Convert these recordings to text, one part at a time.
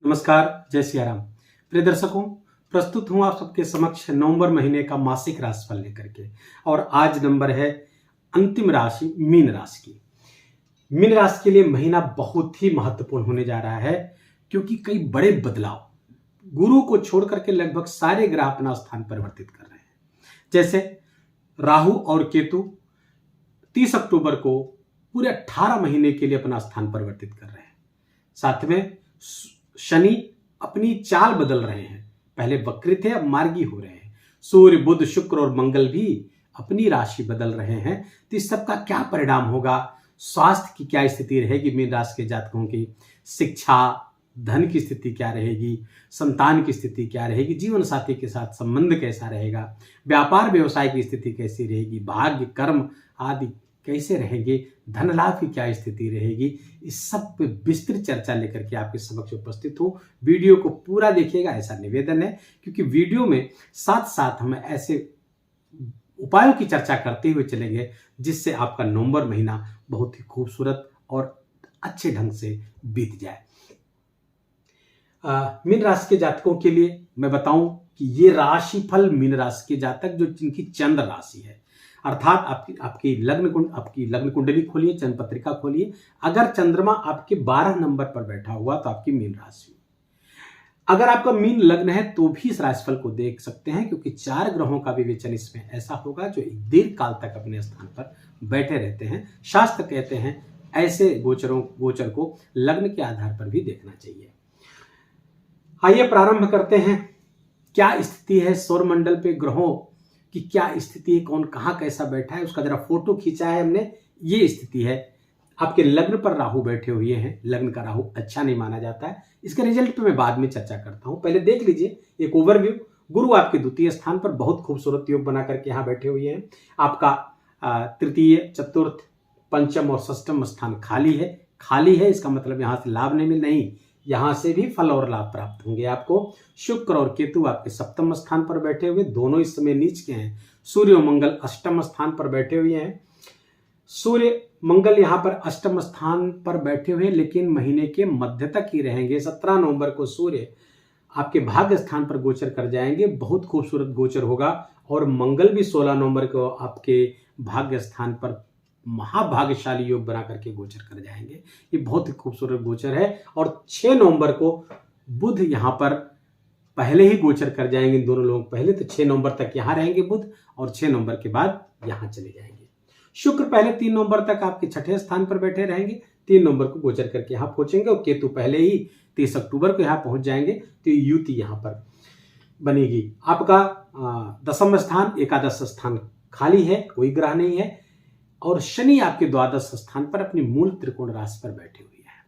नमस्कार, जय सिया राम। प्रिय दर्शकों, प्रस्तुत हूं आप सबके समक्ष नवंबर महीने का मासिक राशिफल लेकर के। और आज नंबर है अंतिम राशि मीन राशि की। मीन राशि के लिए महीना बहुत ही महत्वपूर्ण होने जा रहा है, क्योंकि कई बड़े बदलाव गुरु को छोड़ करके लगभग सारे ग्रह अपना स्थान परिवर्तित कर रहे हैं। जैसे राहु और केतु 30 अक्टूबर को पूरे 18 महीने के लिए अपना स्थान परिवर्तित कर रहे हैं। साथ में शनि अपनी चाल बदल रहे हैं, पहले वक्री थे अब मार्गी हो रहे हैं। सूर्य, बुध, शुक्र और मंगल भी अपनी राशि बदल रहे हैं। तो इस सब का क्या परिणाम होगा, स्वास्थ्य की क्या स्थिति रहेगी मीन राशि के जातकों की, शिक्षा धन की स्थिति क्या रहेगी, संतान की स्थिति क्या रहेगी, जीवन साथी के साथ संबंध कैसा रहेगा, व्यापार व्यवसाय की स्थिति कैसी रहेगी, भाग्य कर्म आदि कैसे रहेंगे, धन लाभ की क्या स्थिति रहेगी, इस सब पे विस्तृत चर्चा लेकर के आपके समक्ष उपस्थित हूँ। वीडियो को पूरा देखिएगा ऐसा निवेदन है, क्योंकि वीडियो में साथ साथ हम ऐसे उपायों की चर्चा करते हुए चलेंगे जिससे आपका नवंबर महीना बहुत ही खूबसूरत और अच्छे ढंग से बीत जाए। मीन राशि के जातकों के लिए मैं बताऊं कि ये राशिफल मीन राशि के जातक जो जिनकी चंद्र राशि है, अर्थात आपकी लग्न कुंडली खोलिए, चंद्र पत्रिका खोलिए। अगर चंद्रमा आपके 12 नंबर पर बैठा हुआ तो आपकी मीन राशि। अगर आपका मीन लग्न है तो भी इस राशिफल को देख सकते हैं, क्योंकि 4 ग्रहों का विवेचन इसमें ऐसा होगा जो एक दीर्घ काल तक अपने स्थान पर बैठे रहते हैं। शास्त्र कहते हैं ऐसे गोचर को लग्न के आधार पर भी देखना चाहिए। आइए प्रारंभ करते हैं। क्या स्थिति है सौरमंडल पे ग्रहों कि क्या स्थिति है, कौन कहाँ कैसा बैठा है, उसका जरा फोटो खींचा है हमने। ये स्थिति है, आपके लग्न पर राहु बैठे हुए हैं। लग्न का राहु अच्छा नहीं माना जाता है, इसके रिजल्ट पे मैं बाद में चर्चा करता हूं। पहले देख लीजिए एक ओवरव्यू। गुरु आपके द्वितीय स्थान पर बहुत खूबसूरत योग बना करके यहाँ बैठे हुए हैं। आपका तृतीय, चतुर्थ, पंचम और षष्ठम स्थान खाली है। इसका मतलब यहाँ से लाभ नहीं नहीं, यहां से भी फल और लाभ प्राप्त होंगे आपको। शुक्र और केतु आपके सप्तम स्थान पर बैठे हुए, दोनों इस समय नीच के हैं। सूर्य और मंगल अष्टम स्थान पर बैठे हुए हैं। सूर्य मंगल यहां पर अष्टम स्थान पर बैठे हुए, लेकिन महीने के मध्य तक ही रहेंगे। 17 नवंबर को सूर्य आपके भाग्य स्थान पर गोचर कर जाएंगे, बहुत खूबसूरत गोचर होगा। और मंगल भी 16 नवंबर को आपके भाग्य स्थान पर महाभाग्यशाली योग बना करके गोचर कर जाएंगे। ये बहुत ही खूबसूरत गोचर है। और 6 नवंबर को बुध यहां पर पहले ही गोचर कर जाएंगे। दोनों लोग पहले तो 6 नवंबर तक यहां रहेंगे बुध, और 6 नवंबर के बाद यहां चले जाएंगे। शुक्र पहले 3 नवंबर तक आपके छठे स्थान पर बैठे रहेंगे, 3 नवंबर को गोचर करके यहां पहुंचेंगे। और केतु पहले ही 30 अक्टूबर को यहां पहुंच जाएंगे। तो युति यहां पर बनेगी। आपका 10वां स्थान, एकादश स्थान खाली है, कोई ग्रह नहीं है। और शनि आपके 12 स्थान पर अपनी मूल त्रिकोण राशि पर बैठे हुए हैं।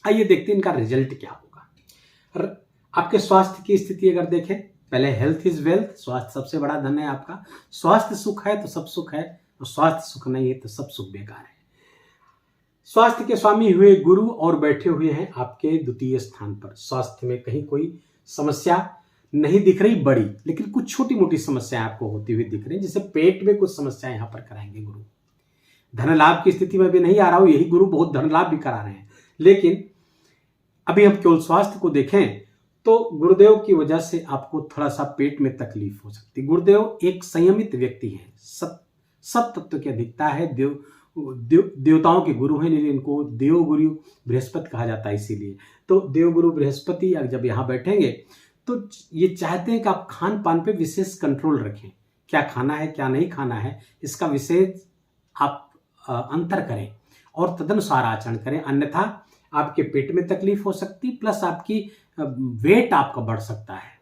आइए देखते हैं इनका रिजल्ट क्या होगा। आपके स्वास्थ्य की स्थिति अगर देखें, पहले हेल्थ इज वेल्थ, स्वास्थ्य सबसे बड़ा धन है आपका। स्वास्थ्य सुख है तो सब सुख है, और स्वास्थ्य सुख नहीं है तो सब सुख बेकार है। स्वास्थ्य के स्वामी हुए गुरु और बैठे हुए हैं आपके द्वितीय स्थान पर। स्वास्थ्य में कहीं कोई समस्या नहीं दिख रही बड़ी, लेकिन कुछ छोटी मोटी समस्याएं आपको होती हुई दिख रही, जैसे पेट में कुछ समस्याएं यहां पर कराएंगे गुरु। धन लाभ की स्थिति में भी नहीं आ रहा हूं, यही गुरु बहुत धन लाभ भी करा रहे हैं। लेकिन अभी हम केवल स्वास्थ्य को देखें तो गुरुदेव की वजह से आपको थोड़ा सा पेट में तकलीफ हो सकती है। गुरुदेव एक संयमित व्यक्ति है, सब तत्व की अधिकता है, देवताओं के गुरु हैं, लेकिन इनको देव गुरु बृहस्पति कहा जाता है। इसीलिए तो देव गुरु बृहस्पति जब यहाँ बैठेंगे तो ये चाहते हैं कि आप खान पान पे विशेष कंट्रोल रखें। क्या खाना है क्या नहीं खाना है, इसका विशेष आप अंतर करें और तदनुसार आचरण करें, अन्यथा आपके पेट में तकलीफ हो सकती, प्लस आपकी वेट आपका बढ़ सकता है।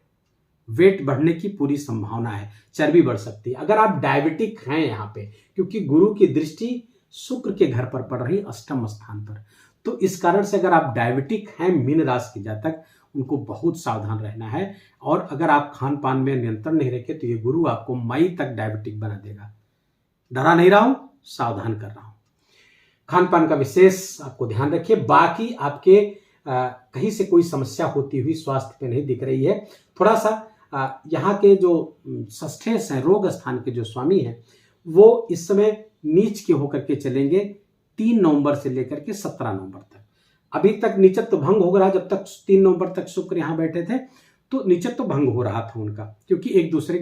वेट बढ़ने की पूरी संभावना है, चर्बी बढ़ सकती है। अगर आप डायबिटिक हैं यहाँ पे, क्योंकि गुरु की दृष्टि शुक्र के घर पर पड़ रही अष्टम स्थान पर, तो इस कारण से अगर आप डायबिटिक हैं मीन राशि के जातक, उनको बहुत सावधान रहना है। और अगर आप खान पान में नियंत्रण नहीं रखें तो ये गुरु आपको मई तक डायबिटिक बना देगा। डरा नहीं रहा हूं, सावधान कर रहा हूं। खान पान का विशेष आपको ध्यान रखिए। बाकी आपके कहीं से कोई समस्या होती हुई स्वास्थ्य पे नहीं दिख रही है। थोड़ा सा यहाँ के जो षष्ठे हैं, रोग स्थान के जो स्वामी हैं, वो इस समय नीच के होकर के चलेंगे 3 नवंबर से लेकर के 17 नवंबर तक। अभी तक नीचत्व भंग हो रहा, जब तक 3 नवंबर तक शुक्र यहाँ बैठे थे तो नीचत्व भंग हो रहा था उनका, क्योंकि एक दूसरे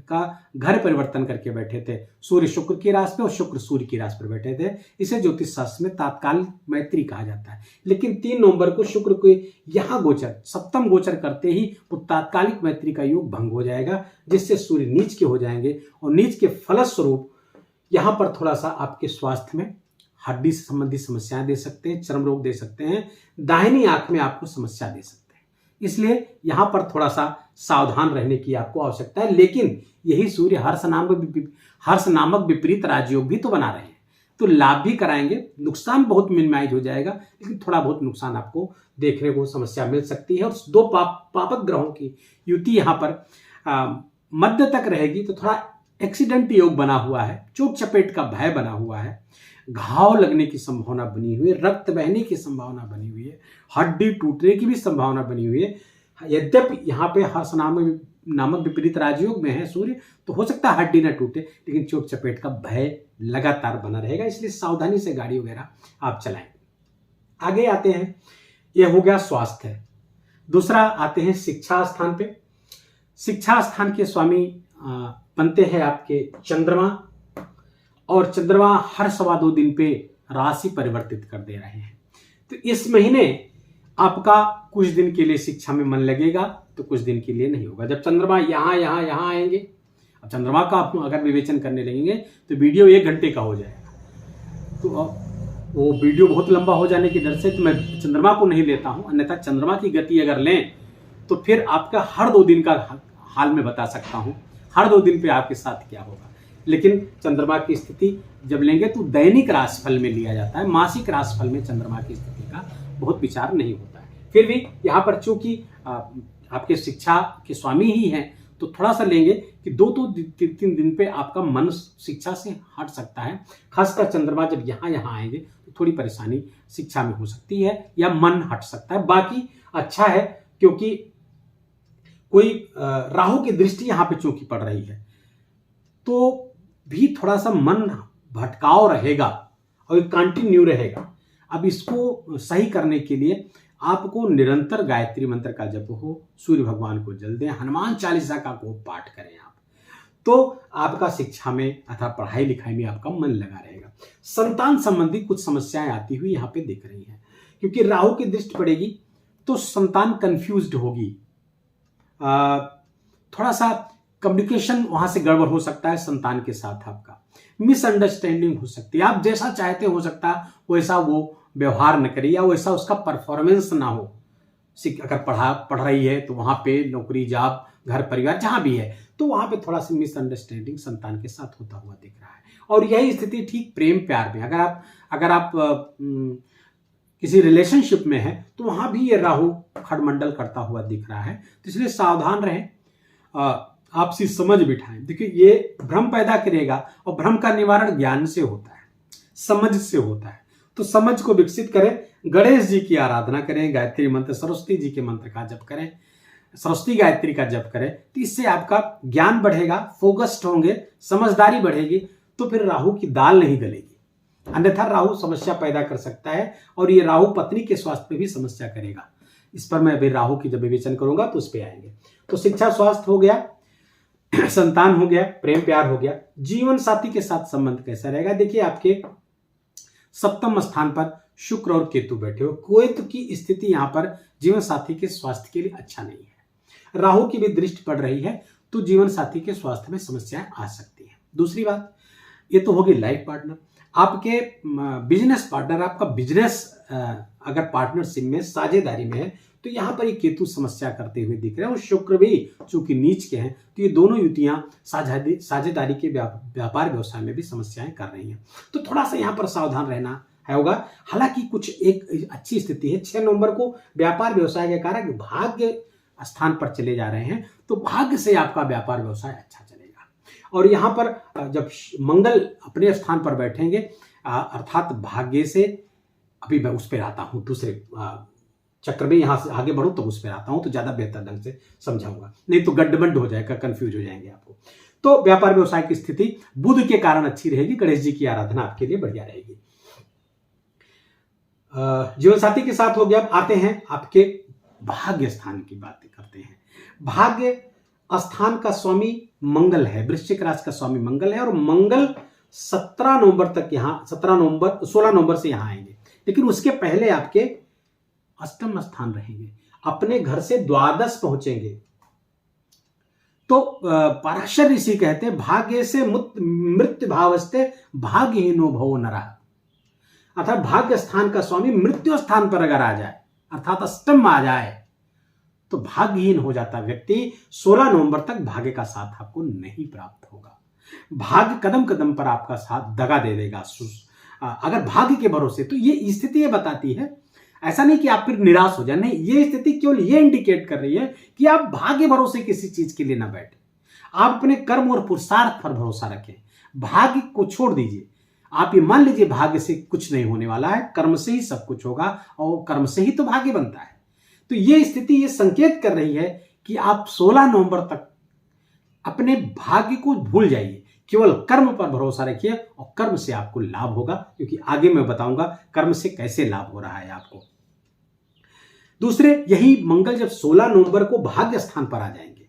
का घर परिवर्तन करके बैठे थे। सूर्य शुक्र की राशि पे और शुक्र सूर्य की राशि पर बैठे थे। इसे ज्योतिष शास्त्र में तात्कालिक मैत्री कहा जाता है। लेकिन 3 नवंबर को शुक्र को यहाँ गोचर, सप्तम गोचर करते ही वो तात्कालिक मैत्री का योग भंग हो जाएगा, जिससे सूर्य नीच के हो जाएंगे और नीच के फलस्वरूप यहाँ पर थोड़ा सा आपके स्वास्थ्य में हड्डी से संबंधित समस्याएं दे सकते हैं, चर्म रोग दे सकते हैं, दाहिनी आंख में आपको समस्या दे सकते हैं। इसलिए यहां पर थोड़ा सा सावधान रहने की आपको आवश्यकता है। लेकिन यही सूर्य हर्ष नामक विपरीत राजयोग भी तो बना रहे हैं, तो लाभ भी कराएंगे, नुकसान बहुत मिनिमाइज हो जाएगा, लेकिन थोड़ा बहुत नुकसान आपको देखने को समस्या मिल सकती है। और 2 पापक ग्रहों की युति यहाँ पर मध्य तक रहेगी, तो थोड़ा एक्सीडेंट योग बना हुआ है, चोट चपेट का भय बना हुआ है, घाव लगने की संभावना बनी हुई है, रक्त बहने की संभावना बनी हुई है, हड्डी टूटने की भी संभावना बनी हुई है। यद्यपि यहाँ पे हर्ष नामक विपरीत राजयोग में है सूर्य, तो हो सकता है हड्डी न टूटे, लेकिन चोट चपेट का भय लगातार बना रहेगा। इसलिए सावधानी से गाड़ी वगैरह आप चलाएं। आगे आते हैं, यह हो गया स्वास्थ्य। दूसरा आते हैं शिक्षा स्थान पे। शिक्षा स्थान के स्वामी बनते हैं आपके चंद्रमा, और चंद्रमा हर 2.25 दिन पे राशि परिवर्तित कर दे रहे हैं। तो इस महीने आपका कुछ दिन के लिए शिक्षा में मन लगेगा, तो कुछ दिन के लिए नहीं होगा। जब चंद्रमा यहाँ आएंगे, अब चंद्रमा का आप अगर विवेचन करने लगेंगे तो वीडियो 1 घंटे का हो जाएगा। तो वो वीडियो बहुत लंबा हो जाने की डर से तो मैं चंद्रमा को नहीं लेता हूं। अन्यथा चंद्रमा की गति अगर लें तो फिर आपका हर 2 दिन का हाल में बता सकता हूं, हर 2 दिन पे आपके साथ क्या होगा। लेकिन चंद्रमा की स्थिति जब लेंगे तो दैनिक राशिफल में लिया जाता है, मासिक राशिफल में चंद्रमा की स्थिति का बहुत विचार नहीं होता है। फिर भी यहाँ पर चूंकि आपके शिक्षा के स्वामी ही हैं, तो थोड़ा सा लेंगे कि 2-3 दिन पे आपका मन शिक्षा से हट सकता है। खासकर चंद्रमा जब यहाँ आएंगे तो थोड़ी परेशानी शिक्षा में हो सकती है या मन हट सकता है। बाकी अच्छा है, क्योंकि कोई राहु की दृष्टि यहाँ पे चूंकि पड़ रही है, तो भी थोड़ा सा मन भटकाव रहेगा और कंटिन्यू रहेगा। अब इसको सही करने के लिए आपको निरंतर गायत्री मंत्र का जप हो, सूर्य भगवान को जल दें, हनुमान चालीसा का को पाठ करें आप, तो आपका शिक्षा में अथवा पढ़ाई लिखाई में आपका मन लगा रहेगा। संतान संबंधी कुछ समस्याएं आती हुई यहाँ पे दिख रही हैं, क्योंकि राहु की दृष्टि पड़ेगी तो संतान कंफ्यूज्ड होगी, थोड़ा सा कम्युनिकेशन वहां से गड़बड़ हो सकता है संतान के साथ, आपका मिसअंडरस्टैंडिंग हो सकती है। आप जैसा चाहते हो सकता है वैसा वो व्यवहार न करे या वैसा उसका परफॉर्मेंस ना हो। अगर पढ़ रही है तो वहां पे नौकरी, जॉब, घर परिवार जहां भी है, तो वहां पे थोड़ा सा मिसअंडरस्टैंडिंग संतान के साथ होता हुआ दिख रहा है। और यही स्थिति ठीक प्रेम प्यार में, अगर आप किसी रिलेशनशिप में है तो वहां भी ये राहु खड़मंडल करता हुआ दिख रहा है। तो इसलिए सावधान रहें, आपसी समझ बिठाएं। देखिए ये भ्रम पैदा करेगा, और भ्रम का निवारण ज्ञान से होता है, समझ से होता है। तो समझ को विकसित करें, गणेश जी की आराधना करें, गायत्री मंत्र, सरस्वती जी के मंत्र का जप करें, सरस्वती गायत्री का जप करें, तो इससे आपका ज्ञान बढ़ेगा, फोकस्ड होंगे, समझदारी बढ़ेगी, तो फिर राहु की दाल नहीं गलेगी। अन्यथा राहु समस्या पैदा कर सकता है, और ये राहु पत्नी के स्वास्थ्य पे भी समस्या करेगा। इस पर मैं अभी राहु की जब विवेचन करूंगा तो उस पर आएंगे। तो शिक्षा स्वास्थ्य हो गया, संतान हो गया, प्रेम प्यार हो गया। जीवन साथी के साथ संबंध कैसा रहेगा? देखिए आपके 7वें स्थान पर शुक्र और केतु बैठे हो। केतु की स्थिति यहां पर जीवन साथी के स्वास्थ्य के लिए अच्छा नहीं है। राहु की भी दृष्टि पड़ रही है, तो जीवन साथी के स्वास्थ्य में समस्याएं आ सकती हैं। दूसरी बात, ये तो होगी लाइफ पार्टनर। आपके बिजनेस पार्टनर, आपका बिजनेस अगर पार्टनरशिप में साझेदारी में है, तो यहां पर ये केतु समस्या करते हुए दिख रहे हैं, और शुक्र भी चूंकि नीच के हैं, तो ये दोनों युतियां साझेदारी के व्यापार व्यवसाय में भी समस्याएं कर रही हैं। तो थोड़ा सा यहां पर सावधान रहना होगा। हालांकि कुछ एक अच्छी स्थिति है। 6 नवंबर को व्यापार व्यवसाय के कारण भाग्य स्थान पर चले जा रहे हैं, तो भाग्य से आपका व्यापार व्यवसाय अच्छा चलेगा। और यहां पर जब मंगल अपने स्थान पर बैठेंगे, अर्थात भाग्य से, अभी मैं उस पर आता हूं, दूसरे चक्र में यहां से आगे बढ़ूं तो उस पर आता हूं, तो ज्यादा बेहतर ढंग से समझाऊंगा, नहीं तो गड्ढमंड हो जाएगा, कंफ्यूज हो जाएंगे आपको। तो व्यापार व्यवसाय की स्थिति बुध के कारण अच्छी रहेगी। गणेश जी की आराधना आपके लिए बढ़िया रहेगी। जीवन साथी के साथ हो गया। अब आते हैं आपके भाग्य स्थान की बातें करते हैं। भाग्य स्थान का स्वामी मंगल है, वृश्चिक राशि का स्वामी मंगल है, और मंगल 16 नवंबर से यहां आएंगे। लेकिन उसके पहले आपके अष्टम स्थान रहेंगे, अपने घर से द्वादश पहुंचेंगे। तो पराशर ऋषि कहते हैं भाग्य से मृत्यु भावस्थे भाग्यहीनो भवो नरः, अर्थात भाग्य स्थान का स्वामी मृत्यु स्थान पर अगर आ जाए, अर्थात अष्टम में आ जाए, तो भाग्यहीन हो जाता व्यक्ति। 16 नवंबर तक भाग्य का साथ आपको नहीं प्राप्त होगा। भाग्य कदम कदम पर आपका साथ दगा दे देगा अगर भाग्य के भरोसे। तो ये स्थिति ये बताती है, ऐसा नहीं कि आप फिर निराश हो जाए, नहीं, ये स्थिति केवल ये इंडिकेट कर रही है कि आप भाग्य भरोसे किसी चीज के लिए ना बैठे, आप अपने कर्म और पुरुषार्थ पर भरोसा रखें। भाग्य को छोड़ दीजिए, आप ये मान लीजिए भाग्य से कुछ नहीं होने वाला है, कर्म से ही सब कुछ होगा, और कर्म से ही तो भाग्य बनता है। तो ये स्थिति ये संकेत कर रही है कि आप 16 नवंबर तक अपने भाग्य को भूल जाइए, केवल कर्म पर भरोसा रखिए और कर्म से आपको लाभ होगा, क्योंकि आगे मैं बताऊंगा कर्म से कैसे लाभ हो रहा है आपको। दूसरे, यही मंगल जब 16 नवंबर को भाग्य स्थान पर आ जाएंगे,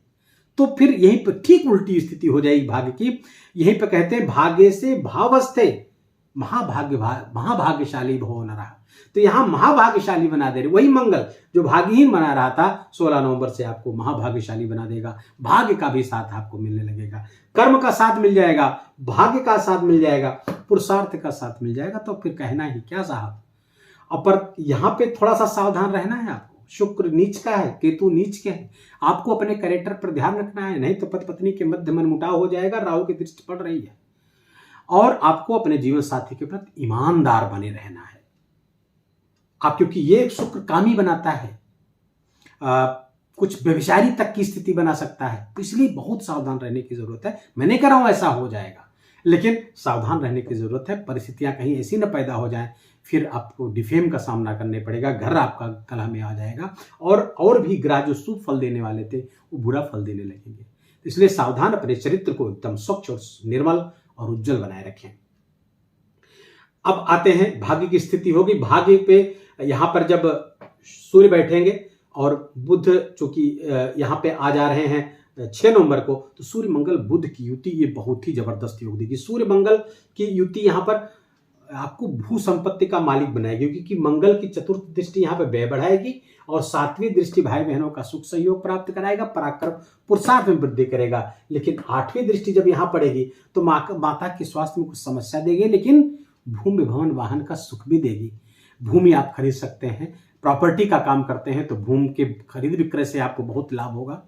तो फिर यहीं पर ठीक उल्टी स्थिति हो जाएगी भाग्य की। यहीं पर कहते हैं भाग्य से भावस्थे महाभाग्यशाली भव नरः। तो यहां महाभाग्यशाली बना दे रहे, वही मंगल जो भाग्यहीन बना रहा था 16 नवंबर से आपको महाभाग्यशाली बना देगा। भाग्य का भी साथ आपको मिलने लगेगा, कर्म का साथ मिल जाएगा, भाग्य का साथ मिल जाएगा, पुरुषार्थ का साथ मिल जाएगा। तो फिर कहना ही क्या साहब। पर यहां पे थोड़ा सा सावधान रहना है आपको। शुक्र नीच का है, केतु नीच के है, आपको अपने कैरेक्टर पर ध्यान रखना है, नहीं तो पति पत्नी के मध्य मनमुटाव हो जाएगा। राहु की दृष्टि पड़ रही है, और आपको अपने जीवन साथी के प्रति ईमानदार बने रहना है आप, क्योंकि ये शुक्र कामी बनाता है, कुछ व्यभिचारी तक की स्थिति बना सकता है। तो इसलिए बहुत सावधान रहने की जरूरत है। मैं नहीं कह रहा हूं ऐसा हो जाएगा, लेकिन सावधान रहने की जरूरत है। परिस्थितियां कहीं ऐसी न पैदा हो जाएं, फिर आपको डिफेम का सामना करने पड़ेगा, घर आपका कलह में आ जाएगा, और भी ग्रह जो शुभ फल देने वाले थे वो बुरा फल देने लगेंगे। इसलिए सावधान, अपने चरित्र को एकदम स्वच्छ और निर्मल और उज्जवल बनाए रखें। अब आते हैं भाग्य की स्थिति होगी। भाग्य पे यहां पर जब सूर्य बैठेंगे और बुध चूंकि यहां पे आ जा रहे हैं 6 नवंबर को, तो सूर्य मंगल बुध की युति ये बहुत ही जबरदस्त योग देगी। सूर्य मंगल की युति यहां पर आपको भू संपत्ति का मालिक बनाएगी, क्योंकि मंगल की चतुर्थ दृष्टि यहां पे व्यय बढ़ाएगी, और 7वीं दृष्टि भाई बहनों का सुख सहयोग प्राप्त कराएगा, पराक्रम पुरुषार्थ में वृद्धि करेगा। लेकिन 8वीं दृष्टि जब यहां पड़ेगी तो माता के स्वास्थ्य में कुछ समस्या देगी, लेकिन भूमि भवन वाहन का सुख भी देगी। भूमि आप खरीद सकते हैं, प्रॉपर्टी का काम करते हैं तो भूमि के खरीद विक्रय से आपको बहुत लाभ होगा।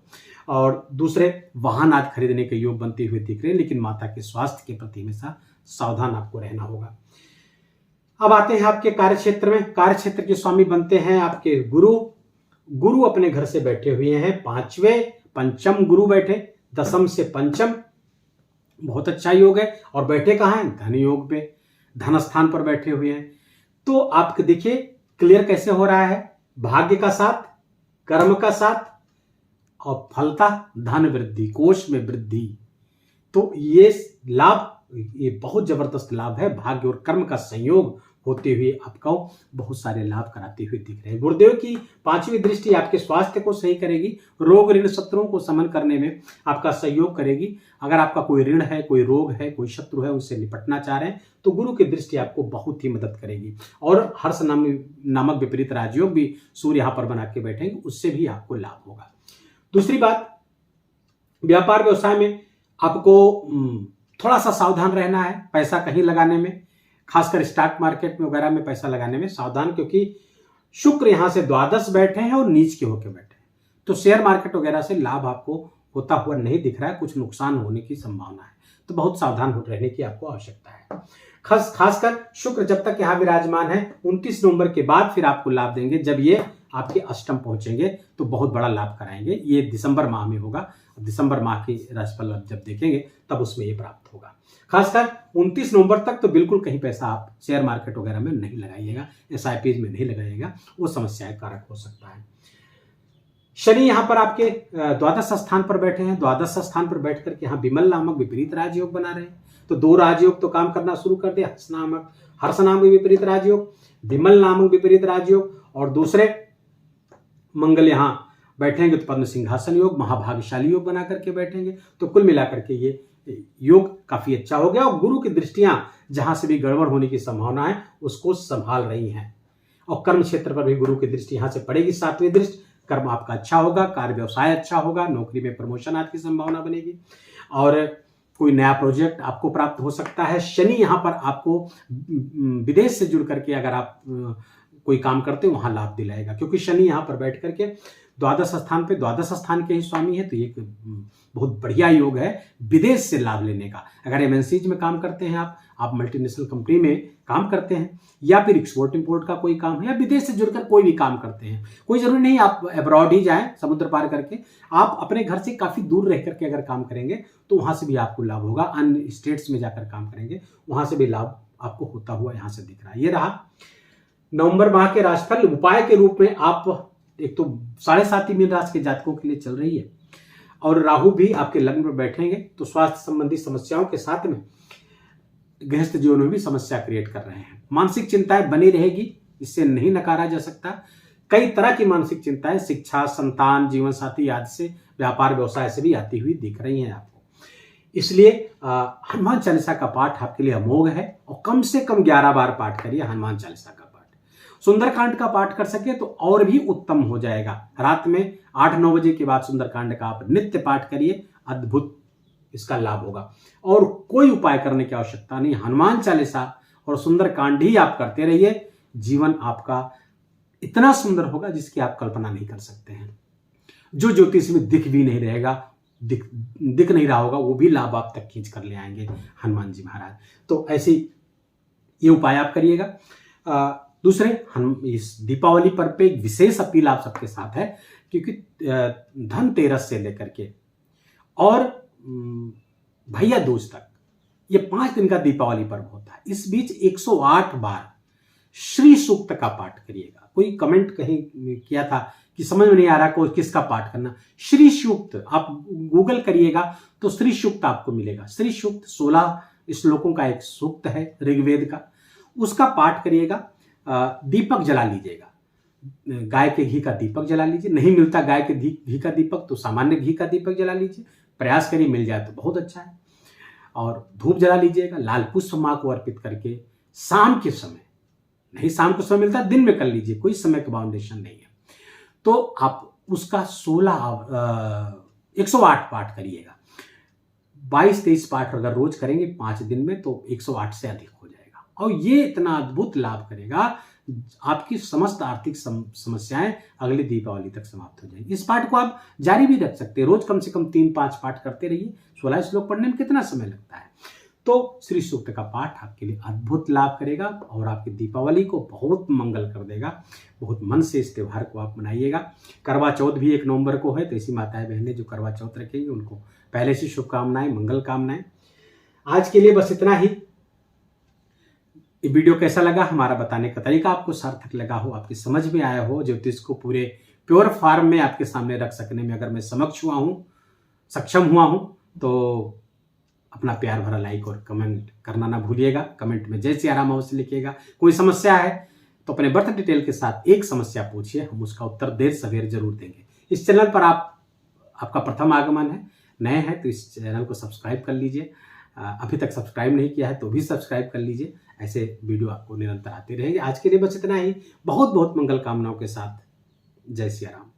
और दूसरे, वाहन आज खरीदने के योग बनते हुए दिख रहे हैं, लेकिन माता के स्वास्थ्य के प्रति हमेशा सावधान आपको रहना होगा। अब आते हैं आपके कार्यक्षेत्र में। कार्यक्षेत्र के स्वामी बनते हैं आपके गुरु अपने घर से बैठे हुए हैं 5वें, पंचम गुरु बैठे, दशम से पंचम, बहुत अच्छा योग है। और बैठे कहाँ हैं? धन योग पे, धन स्थान पर बैठे हुए हैं। तो आपके देखिए क्लियर कैसे हो रहा है, भाग्य का साथ, कर्म का साथ, और फलता धन वृद्धि, कोष में वृद्धि। तो ये लाभ, ये बहुत जबरदस्त लाभ है। भाग्य और कर्म का संयोग होते हुए आपको बहुत सारे लाभ कराते हुए दिख रहे हैं। गुरुदेव की 5वीं दृष्टि आपके स्वास्थ्य को सही करेगी, रोग ऋण शत्रुओं को समन करने में आपका सहयोग करेगी। अगर आपका कोई ऋण है, कोई रोग है, कोई शत्रु है, उससे निपटना चाह रहे हैं, तो गुरु की दृष्टि आपको बहुत ही मदद करेगी। और हर्ष नामक विपरीत राजयोग भी सूर्य यहां पर बना के बैठेंगे, उससे भी आपको लाभ होगा। दूसरी बात, व्यापार व्यवसाय में आपको थोड़ा सा सावधान रहना है पैसा कहीं लगाने में, खासकर स्टॉक मार्केट में वगैरह में पैसा लगाने में सावधान, क्योंकि शुक्र यहां से द्वादश बैठे हैं और नीच के होकर बैठे हैं। तो शेयर मार्केट वगैरह से लाभ आपको होता हुआ नहीं दिख रहा है, कुछ नुकसान होने की संभावना है। तो बहुत सावधान रहने की आपको आवश्यकता है। खासकर शुक्र जब तक यहाँ विराजमान है, 29 नवंबर के बाद फिर आपको लाभ देंगे। जब ये आपके अष्टम पहुंचेंगे तो बहुत बड़ा लाभ कराएंगे। ये दिसंबर माह में होगा, दिसंबर माह की राशिफल जब देखेंगे तब उसमें ये प्राप्त होगा। खासकर 29 नवंबर तक तो बिल्कुल कहीं पैसा आप शेयर मार्केट वगैरह में नहीं लगाइएगा, SIPs में नहीं लगाइएगा, वो समस्याएं कारक हो सकता है। शनि यहाँ पर आपके द्वादश स्थान पर बैठे हैं। द्वादश स्थान पर बैठ करके यहाँ विमल नामक विपरीत राजयोग बना रहे हैं। तो 2 राजयोग तो काम करना शुरू कर दे। हर्ष नामक विपरीत राजयोग, विमल नामक विपरीत राजयोग, और दूसरे मंगल यहाँ बैठेंगे तो पद्म सिंहासन योग, महाभाग्यशाली योग बना करके बैठेंगे। तो कुल मिलाकर के ये योग काफी अच्छा हो गया, और गुरु की दृष्टियां जहां से भी गड़बड़ होने की संभावना है उसको संभाल रही हैं। और कर्म क्षेत्र पर भी गुरु की दृष्टि यहां से पड़ेगी, 7वीं दृष्टि। कर्म आपका अच्छा होगा, कार्य व्यवसाय अच्छा होगा, नौकरी में प्रमोशन आदि की संभावना बनेगी, और कोई नया प्रोजेक्ट आपको प्राप्त हो सकता है। शनि यहाँ पर आपको विदेश से जुड़ करके अगर आप कोई काम करते हो वहां लाभ दिलाएगा, क्योंकि शनि यहाँ पर बैठ करके द्वादश स्थान के ही स्वामी है। तो ये बहुत बढ़िया योग है विदेश से लाभ लेने का। अगर एमएनसीज में काम करते हैं आप मल्टीनेशनल कंपनी में काम करते हैं, या फिर एक्सपोर्ट इंपोर्ट का कोई काम है, या विदेश से जुड़कर कोई भी काम करते हैं, कोई जरूरी नहीं आप अब्रॉड ही जाएं समुद्र पार करके, आप अपने घर से काफी दूर रह करके अगर काम करेंगे तो वहां से भी आपको लाभ होगा। अन्य स्टेट्स में जाकर काम करेंगे वहां से भी लाभ आपको होता हुआ यहां से दिख रहा है। ये रहा नवंबर माह के राशिफल। उपाय के रूप में आप एक तो 7.5 मीन राशि के जातकों के लिए चल रही है, और राहु भी आपके लग्न में बैठेंगे तो स्वास्थ्य संबंधी समस्याओं के साथ में गृहस्थ जीवन में भी समस्या क्रिएट कर रहे हैं। मानसिक चिंताएं बनी रहेगी, इससे नहीं नकारा जा सकता। कई तरह की मानसिक चिंताएं शिक्षा, संतान, जीवन साथी आदि से, व्यापार व्यवसाय से भी आती हुई दिख रही हैं आपको। इसलिए हनुमान चालीसा का पाठ आपके लिए अमोघ है, और कम से कम 11 बार पाठ करिए हनुमान चालीसा का पाठ। सुंदरकांड का पाठ कर सके तो और भी उत्तम हो जाएगा। रात में 8-9 बजे के बाद सुंदरकांड का आप नित्य पाठ करिए, अद्भुत इसका लाभ होगा। और कोई उपाय करने की आवश्यकता नहीं, हनुमान चालीसा और सुंदरकांड ही आप करते रहिए, जीवन आपका इतना सुंदर होगा जिसकी आप कल्पना नहीं कर सकते हैं। जो ज्योतिष में दिख भी नहीं रहेगा, दिख नहीं रहा होगा, वो भी लाभ आप तक खींच कर ले आएंगे हनुमान जी महाराज। तो ऐसे ये उपाय आप करिएगा। दूसरे, हम इस दीपावली पर्व पे एक विशेष अपील आप सबके साथ है, क्योंकि धनतेरस से लेकर के और भैया दूज तक ये 5 दिन का दीपावली पर्व होता है। इस बीच 108 बार श्री सूक्त का पाठ करिएगा। कोई कमेंट कहीं किया था कि समझ में नहीं आ रहा कोई किसका पाठ करना। श्री सूक्त आप गूगल करिएगा तो श्री सूक्त आपको मिलेगा। श्री सूक्त 16 श्लोकों का एक सूक्त है ऋग्वेद का, उसका पाठ करिएगा। दीपक जला लीजिएगा, गाय के घी का दीपक जला लीजिए। नहीं मिलता गाय के घी का दीपक तो सामान्य घी का दीपक जला लीजिए, प्रयास करिए मिल जाए तो बहुत अच्छा है। और धूप जला लीजिएगा लाल पुष्प माँ को अर्पित करके। शाम के समय, नहीं शाम को समय मिलता दिन में कर लीजिए, कोई समय का बाउंडेशन नहीं है। तो आप उसका 108 पाठ करिएगा। 22-23 पाठ अगर रोज करेंगे 5 दिन में तो 108 से अधिक हो जाएगा, और ये इतना अद्भुत लाभ करेगा, आपकी समस्त आर्थिक समस्याएं अगले दीपावली तक समाप्त हो जाएंगी। इस पाठ को आप जारी भी रख सकते हैं, रोज कम से कम 3-5 पाठ करते रहिए। 16 श्लोक पढ़ने में कितना समय लगता है। तो श्री सूक्त का पाठ आपके लिए अद्भुत लाभ करेगा और आपकी दीपावली को बहुत मंगल कर देगा। बहुत मन से इस त्योहार को आप मनाइएगा। करवा चौथ भी 1 नवंबर को है, तो ऐसी माताएं बहनें जो करवा चौथ रखेंगे उनको पहले से शुभकामनाएं, मंगल कामनाएं। आज के लिए बस इतना ही। ये वीडियो कैसा लगा, हमारा बताने का तरीका आपको सार्थक लगा हो, आपकी समझ में आया हो, ज्योतिष को पूरे प्योर फॉर्म में आपके सामने रख सकने में अगर मैं सक्षम हुआ हूं तो अपना प्यार भरा लाइक और कमेंट करना ना भूलिएगा। कमेंट में जय सिया राम अवश्य लिखिएगा। कोई समस्या है तो अपने बर्थ डिटेल के साथ एक समस्या पूछिए, हम उसका उत्तर देर सवेर जरूर देंगे। इस चैनल पर आपका प्रथम आगमन है, नए हैं तो इस चैनल को सब्सक्राइब कर लीजिए। अभी तक सब्सक्राइब नहीं किया है तो भी सब्सक्राइब कर लीजिए। ऐसे वीडियो आपको निरंतर आते रहेंगे। आज के लिए बस इतना ही। बहुत बहुत मंगल कामनाओं के साथ जय सिया राम।